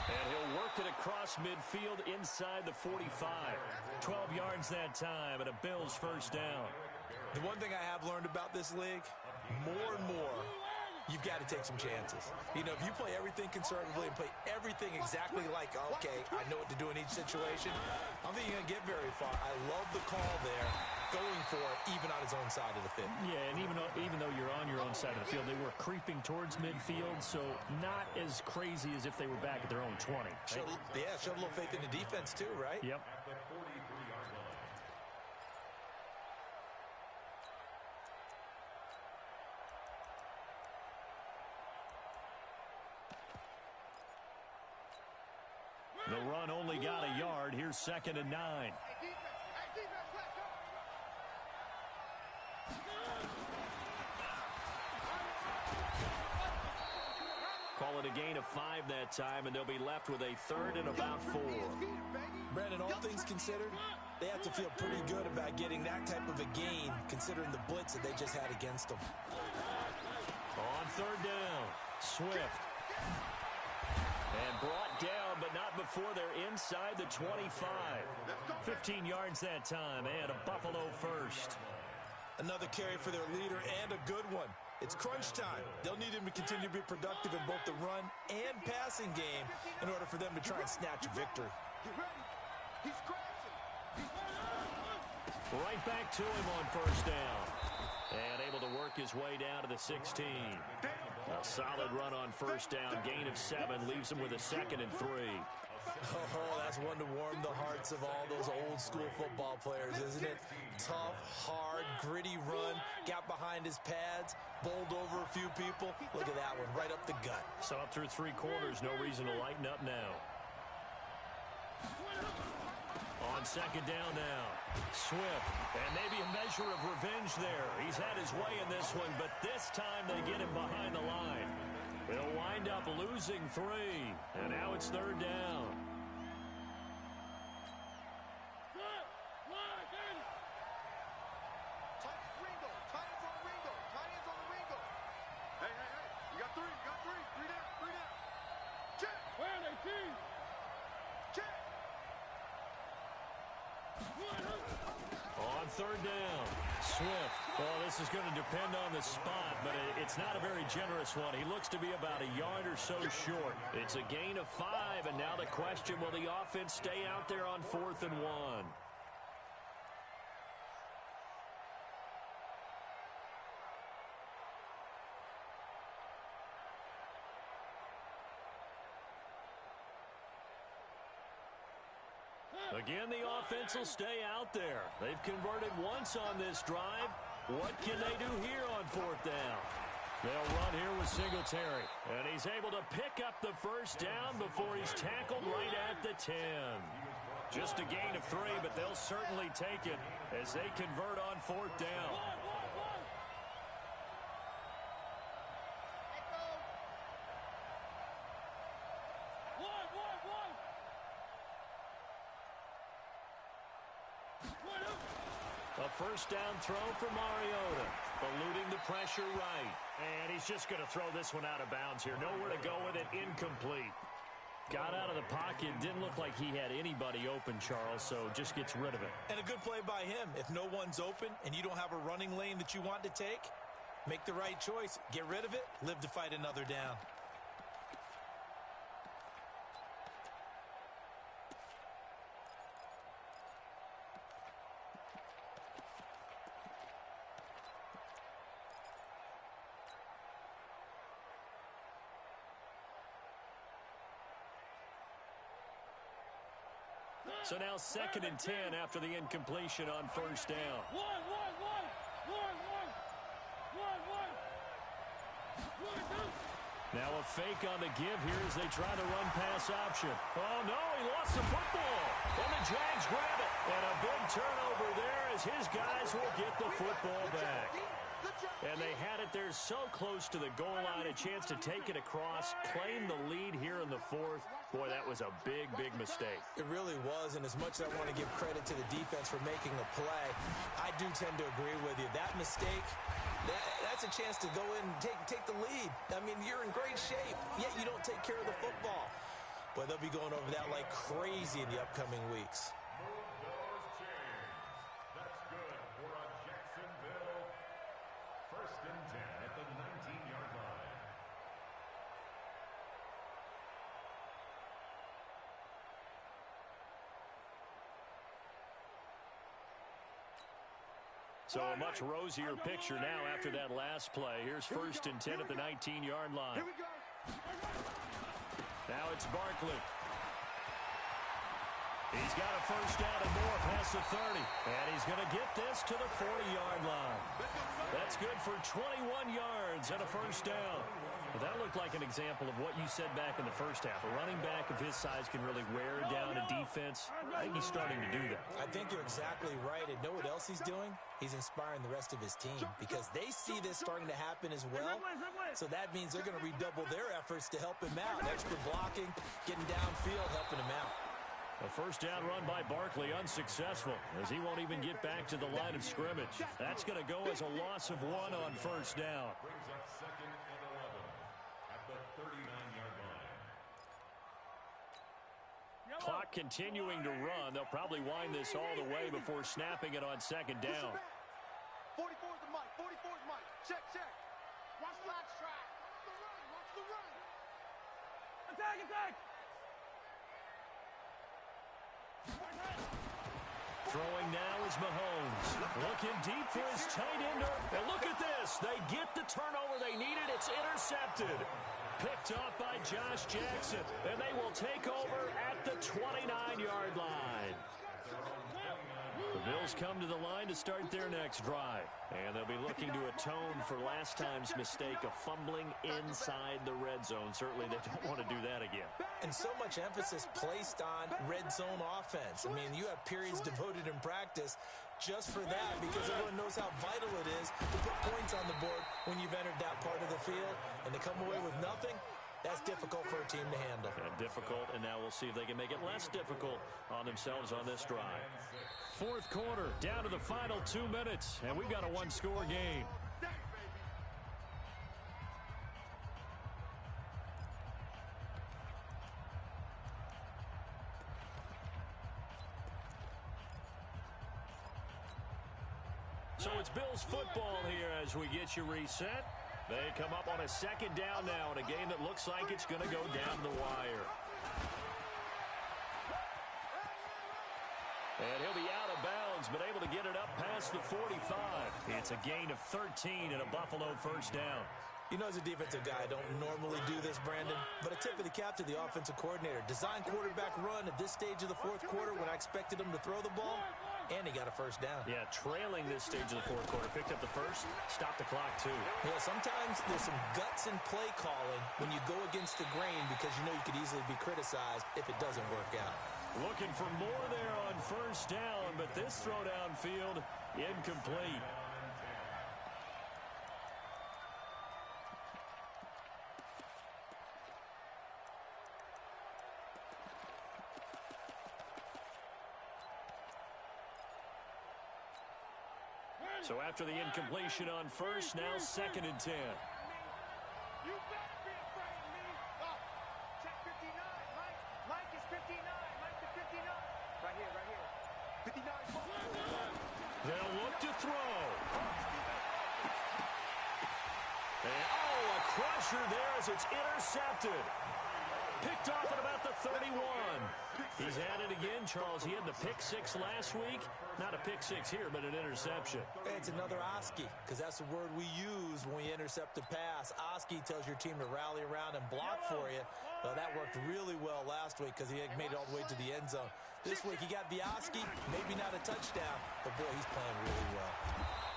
And he'll work it across midfield inside the 45. 12 yards that time and a Bills first down. The one thing I have learned about this league, more and more, you've got to take some chances. You know, if you play everything conservatively and play everything exactly like, okay, I know what to do in each situation, I don't think you're going to get very far. I love the call there, going for it, even on his own side of the field. Yeah, and even though you're on your own side of the field, they were creeping towards midfield, so not as crazy as if they were back at their own 20. Right? Showed a little faith in the defense too, right? Yep. The run only got a yard. Here's 2nd and 9. Call it a gain of 5 that time, and they'll be left with a 3rd and about 4. Brandon, all things considered, they have to feel pretty good about getting that type of a gain, considering the blitz that they just had against them. On 3rd down, Swift. And brought down, but not before they're inside the 25. 15 yards that time, and a Buffalo first. Another carry for their leader, and a good one. It's crunch time. They'll need him to continue to be productive in both the run and passing game in order for them to try and snatch a victory. Right back to him on first down. And able to work his way down to the 16. A solid run on first down. Gain of 7 leaves him with a 2nd and 3. Oh, that's one to warm the hearts of all those old school football players, isn't it? Tough, hard, gritty run. Got behind his pads, bowled over a few people. Look at that one, right up the gut. So up through 3 quarters, no reason to lighten up now. On 2nd down now, Swift, and maybe a measure of revenge there. He's had his way in this one, but this time they get him behind the line. They'll wind up losing 3, and now it's 3rd down. On 3rd down, Swift. Well, this is going to depend on the spot, but it's not a very generous one. He looks to be about a yard or so short. It's a gain of 5, and now the question, will the offense stay out there on 4th and 1? Again, the offense will stay out there. They've converted once on this drive. What can they do here on 4th down? They'll run here with Singletary. And he's able to pick up the first down before he's tackled right at the 10. Just a gain of 3, but they'll certainly take it as they convert on 4th down. A first down throw for Mariota, eluding the pressure right. And he's just going to throw this one out of bounds here. Nowhere to go with it, incomplete. Got out of the pocket, didn't look like he had anybody open, Charles, so just gets rid of it. And a good play by him. If no one's open and you don't have a running lane that you want to take, make the right choice. Get rid of it, live to fight another down. So now 2nd and 10 after the incompletion on first down. Now a fake on the give here as they try the run pass option. Oh no, he lost the football. And the Jags grab it. And a big turnover there as his guys will get the football back. And they had it there so close to the goal line, a chance to take it across, claim the lead here in the 4th. Boy, that was a big, big mistake. It really was, and as much as I want to give credit to the defense for making the play, I do tend to agree with you. That mistake, that's a chance to go in and take the lead. I mean, you're in great shape, yet you don't take care of the football. Boy, they'll be going over that like crazy in the upcoming weeks. That's good for a Jacksonville first and 10 at the 19-yard line. So a much rosier picture now after that last play. Here's 1st and 10 at the 19-yard line. Now it's Barkley. He's got a first down and more past the 30. And he's going to get this to the 40-yard line. That's good for 21 yards and a first down. Well, that looked like an example of what you said back in the first half. A running back of his size can really wear down a defense. I think he's starting to do that. I think you're exactly right. And know what else he's doing? He's inspiring the rest of his team because they see this starting to happen as well. So that means they're going to redouble their efforts to help him out. Extra blocking, getting downfield, helping him out. A first down run by Barkley unsuccessful as he won't even get back to the line of scrimmage. That's going to go as a loss of 1 on first down. Brings up 2nd and 11 at the 39-yard line. Clock continuing to run. They'll probably wind this all the way before snapping it on 2nd down. 44's the mic. 44's mic. Check, check. Watch the box track. Watch the run. Watch the run. Attack, attack. Throwing now is Mahomes. Looking deep for his tight ender. And look at this. They get the turnover they needed. It's intercepted. Picked up by Josh Jackson. And they will take over at the 29-yard line. The Bills come to the line to start their next drive. And they'll be looking to atone for last time's mistake of fumbling inside the red zone. Certainly they don't want to do that again. And so much emphasis placed on red zone offense. I mean, you have periods devoted in practice just for that because everyone knows how vital it is to put points on the board when you've entered that part of the field. And to come away with nothing, that's difficult for a team to handle. Difficult, and now we'll see if they can make it less difficult on themselves on this drive. 4th quarter, down to the final 2 minutes, and we've got a one-score game. So it's Bills football here as we get you reset. They come up on a 2nd down now in a game that looks like it's going to go down the wire. And he'll be out of bounds, but able to get it up past the 45. It's a gain of 13 and a Buffalo first down. You know, as a defensive guy, I don't normally do this, Brandon, but a tip of the cap to the offensive coordinator. Design quarterback run at this stage of the 4th quarter when I expected him to throw the ball, and he got a first down. Yeah, trailing this stage of the 4th quarter. Picked up the first, stopped the clock, too. Yeah, sometimes there's some guts in play calling when you go against the grain because you know you could easily be criticized if it doesn't work out. Looking for more there on first down, but this throw downfield incomplete. So after the incompletion on first, now 2nd and 10. You better be afraid of me. Oh, check 59. Mike is 59. Mike to 59. Right here. 59. They'll look to throw. And, a crusher there as it's intercepted. Picked off at about the 31. He's had it again, Charles. He had the pick 6 last week. Not a pick 6 here, but an interception. It's another Oski, because that's the word we use when we intercept a pass. Oski tells your team to rally around and block for you. Well, that worked really well last week because he made it all the way to the end zone. This week he got the Oski, maybe not a touchdown, but boy, he's playing really well.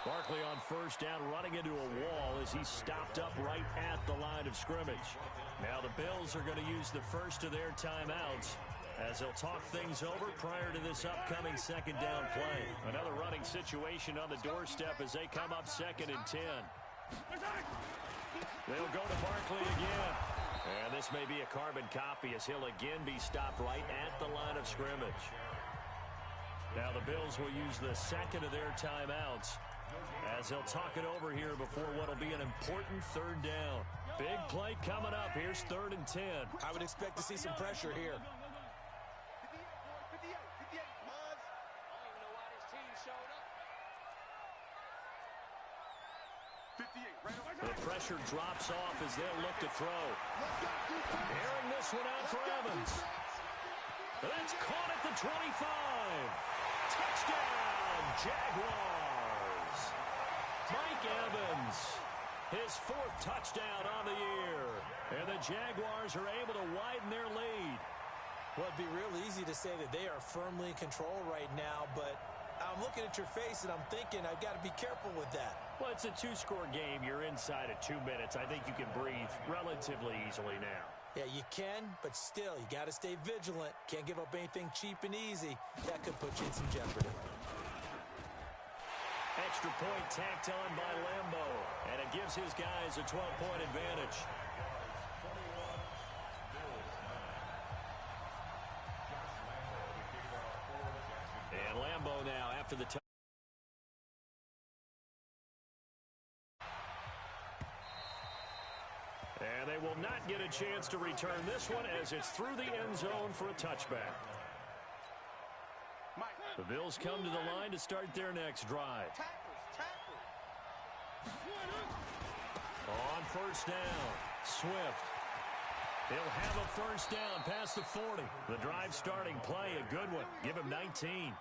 Barkley on first down, running into a wall as he stopped up right at the line of scrimmage. Now the Bills are going to use the first of their timeouts as they'll talk things over prior to this upcoming 2nd down play. Another running situation on the doorstep as they come up 2nd and 10. They'll go to Barkley again. And this may be a carbon copy as he'll again be stopped right at the line of scrimmage. Now the Bills will use the 2nd of their timeouts as they'll talk it over here before what will be an important 3rd down. Big play coming up. Here's 3rd and 10. I would expect to see some pressure here. 58. Come on. I don't even know why this team showed up. 58. Right over. The pressure drops off as they'll look to throw. Airing this one out for Evans. That's caught at the 25. Touchdown, Jaguars. Mike Evans, his 4th touchdown on the year. And the Jaguars are able to widen their lead. Well, it'd be real easy to say that they are firmly in control right now, but I'm looking at your face and I'm thinking I've got to be careful with that. Well, it's a 2-score game. You're inside of 2 minutes. I think you can breathe relatively easily now. Yeah, you can, but still, you got to stay vigilant. Can't give up anything cheap and easy. That could put you in some jeopardy. Extra point tacked on by Lambo, and it gives his guys a 12-point advantage. And Lambo now after the touch. And they will not get a chance to return this one as it's through the end zone for a touchback. The Bills come to the line to start their next drive. On first down, Swift. He'll have a first down past the 40. The drive starting play, a good one. Give him 19.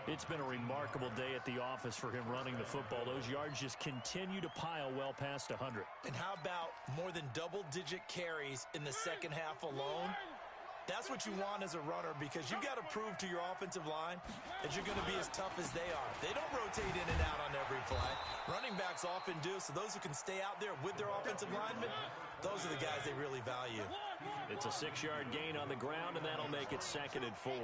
It's been a remarkable day at the office for him running the football. Those yards just continue to pile well past 100. And how about more than double-digit carries in the second half alone? That's what you want as a runner because you've got to prove to your offensive line that you're going to be as tough as they are. They don't rotate in and out on every play. Running backs often do, so those who can stay out there with their offensive linemen, those are the guys they really value. It's a 6-yard gain on the ground, and that'll make it 2nd and 4.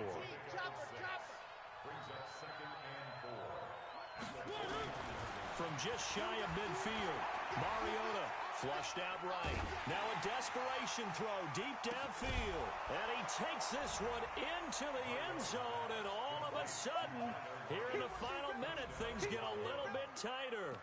From just shy of midfield, Mariota flushed out right. Now a desperation throw deep downfield. And he takes this one into the end zone, and all of a sudden, here in the final minute, things get a little bit tighter.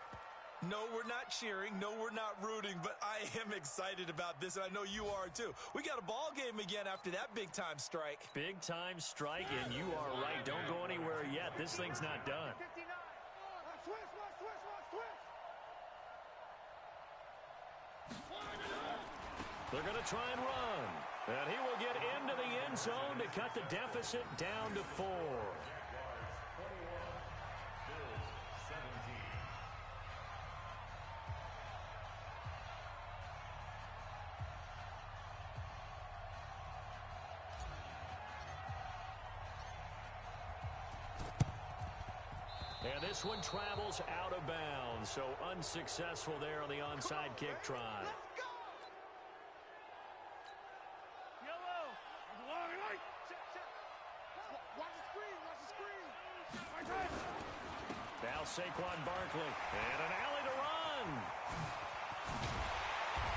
No, we're not cheering. No, we're not rooting, but I am excited about this, and I know you are too. We got a ball game again after that big-time strike. Big-time strike, and you are right. Don't go anywhere yet. This thing's not done. 59. They're going to try and run. And he will get into the end zone to cut the deficit down to 4. And this one travels out of bounds, so unsuccessful there on the onside kick try. Now Saquon Barkley. And an alley to run.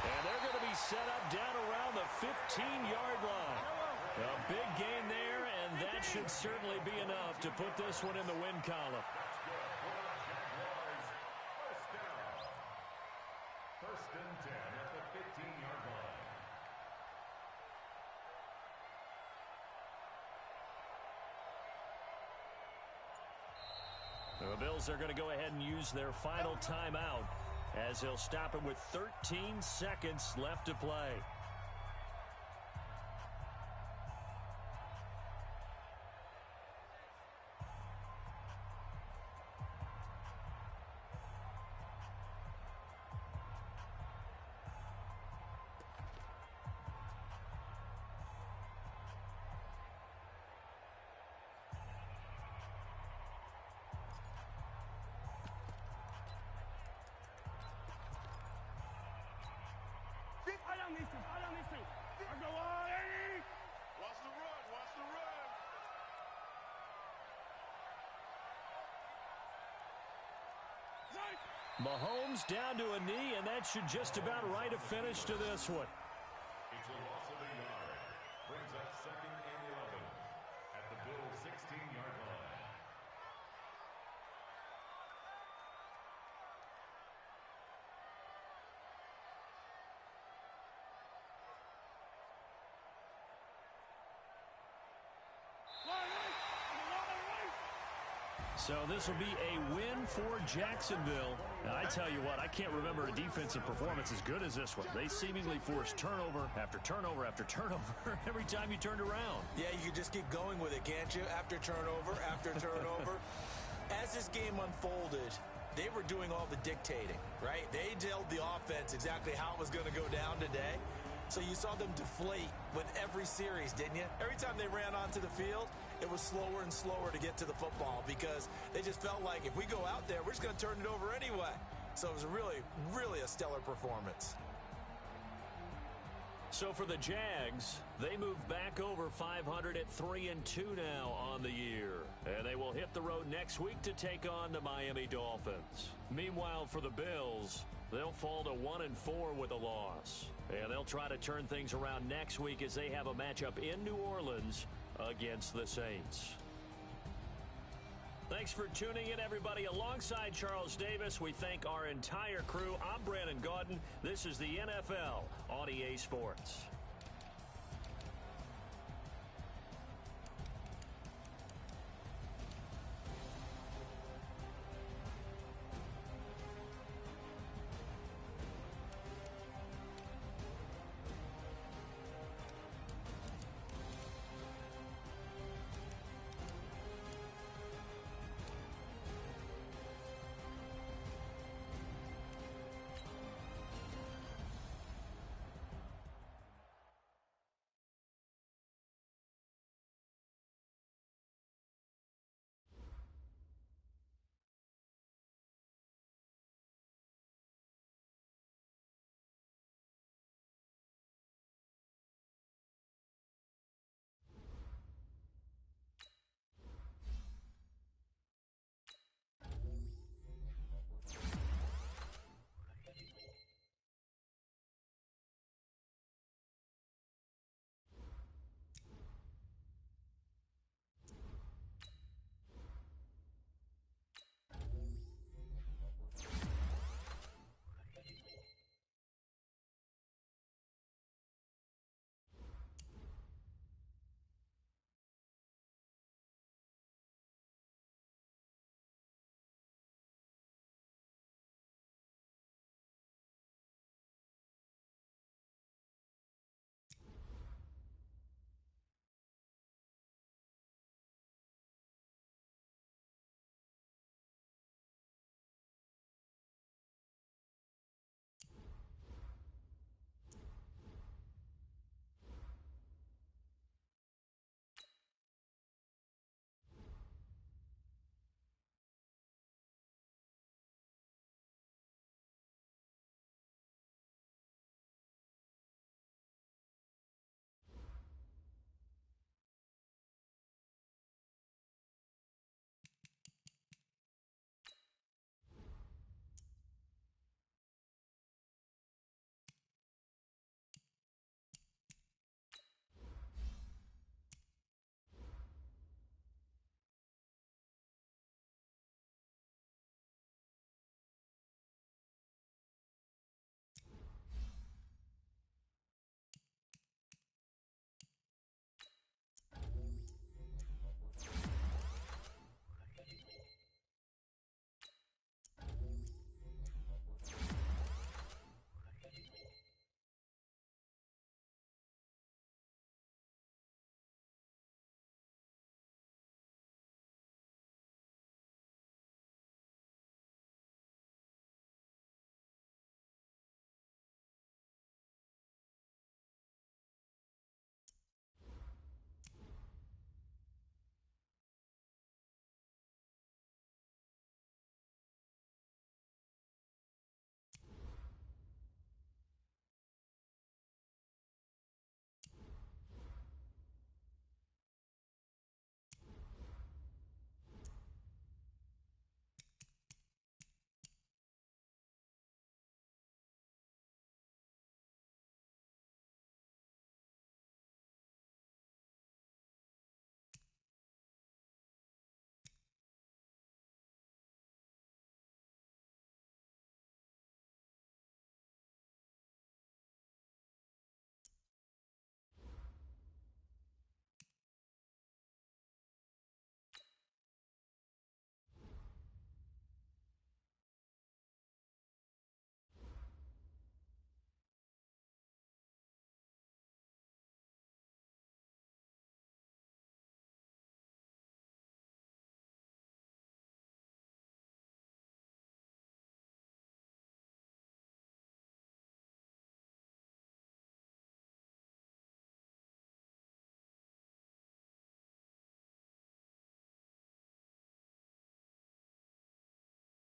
And they're going to be set up down around the 15-yard line. A big gain there, and that should certainly be enough to put this one in the win column. First and 10 at the 15-yard line. The Bills are going to go ahead and use their final timeout as they'll stop it with 13 seconds left to play. Watch the run, watch the run. Mahomes down to a knee, and that should just about write a finish to this one. It's a loss of a yard. Brings up second and 11 at the Bills' 16-yard line. So this will be a win for Jacksonville. And I tell you what, I can't remember a defensive performance as good as this one. They seemingly forced turnover after turnover after turnover every time you turned around. Yeah, you could just keep going with it, can't you? After turnover, after turnover. As this game unfolded, they were doing all the dictating, right? They told the offense exactly how it was going to go down today. So you saw them deflate with every series, didn't you? Every time they ran onto the field, it was slower and slower to get to the football because they just felt like if we go out there, we're just going to turn it over anyway. So it was really, really a stellar performance. So for the Jags, they move back over 500 at 3-2 now on the year. And they will hit the road next week to take on the Miami Dolphins. Meanwhile, for the Bills, they'll fall to 1-4 with a loss. And they'll try to turn things around next week as they have a matchup in New Orleans against the Saints. Thanks for tuning in, everybody. Alongside Charles Davis, we thank our entire crew. I'm Brandon Gaudin. This is the NFL on EA Sports.